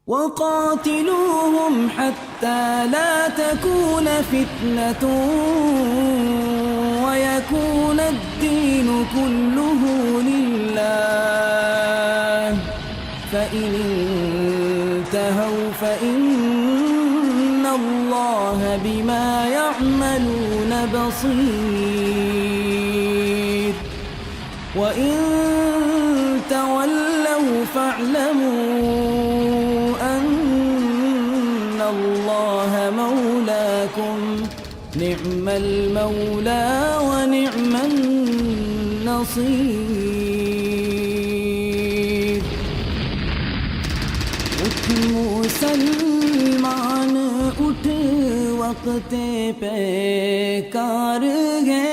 وقاتلوهم حتى لا تكون فتنة ويكون الدين كله لله فإن انتهوا فإن الله بما يعملون بصير وإن تولوا فاعلموا أن الله مولاكم نعم المولى ونعم النصير اٹھ مسلمان اٹھ وقت پیکار ہے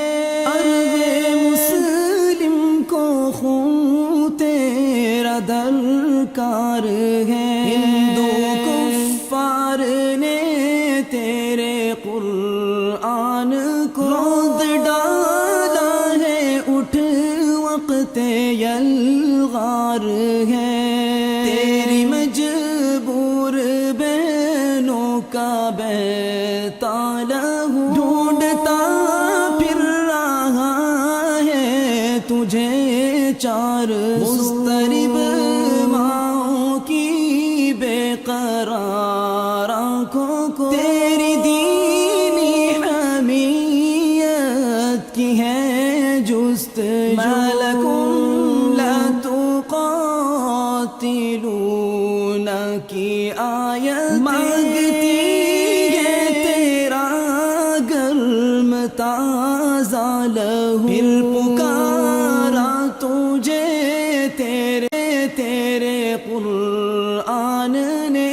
ارض مسلم کو خون تیرا درکار ہے ہندو کفار نے تیرے قرآن کو روند ڈالا ہے اٹھ وقت یلغار ہے تیری مجبور بہنوں کا بیتال ڈھونڈتا پھر رہا ہے تجھے چار مضطرب ماؤں کی بے قرار آنکھوں کو تیری دینی حمیت کی ہے جستجو مالکم لا تقاتلون کی آیت مانگتی ہے تیرا گرم تازہ لہو پھر پکارا تجھے تیرے قرآن نے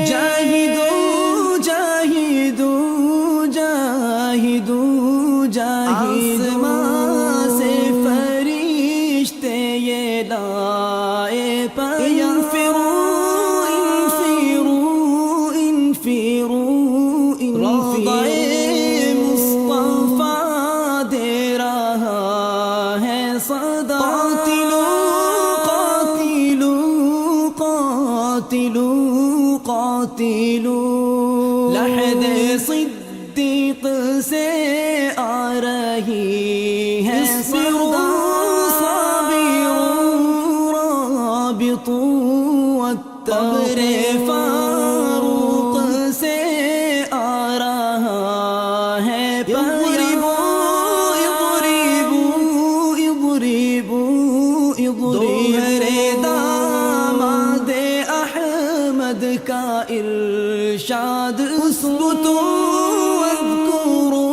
جاہدو جاہدو جاہدو آسمان سے فرشتے یہ لائے انفروا انفروا انفروا روضہ مصطفیٰ دے رہا ہے صدا قاتلوا قاتلوا قاتلوا لحد صدیق سے آ رہی ہے صدا صابروا رابطوا والتقر فاروق سے آ رہا ہے دوہر داماد احمد کا ارشاد اثبتوا واذکروا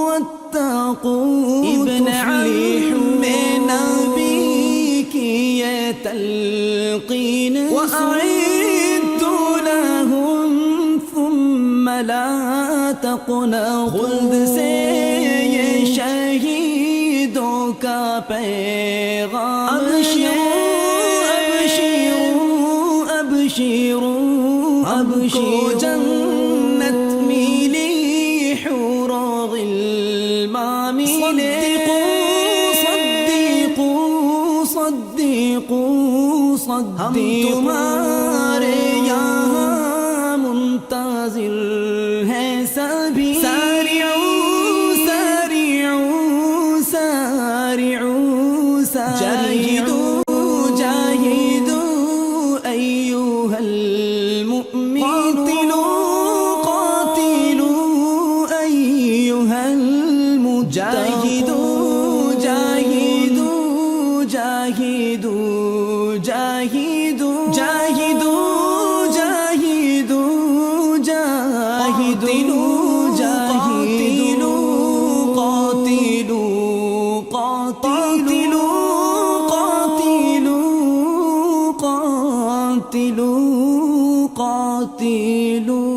واتقوا ابن علی میں نبی کی یہ تلقین وأعدوا لهم ثم لا تقنطوا خلد سے یہ شہیدوں کا پیغام ابشروا ابشروا ابشروا جنت میلی حور غلمان ملے صدقوا صدقوا صدقوا ہم تمہارے یہاں منتظر ہیں سبھی سارعوا سارعوا سارعوا جاہدوا جاہدوا ایھا المؤمنون قاتلوا ایھا المجاہدون جاہدوا جاہدوا جاہدوا جاہدوا جاہدوا جاہدوا جاہدوا قاتلوا قاتلوا قاتلوا قاتلوا قاتلوا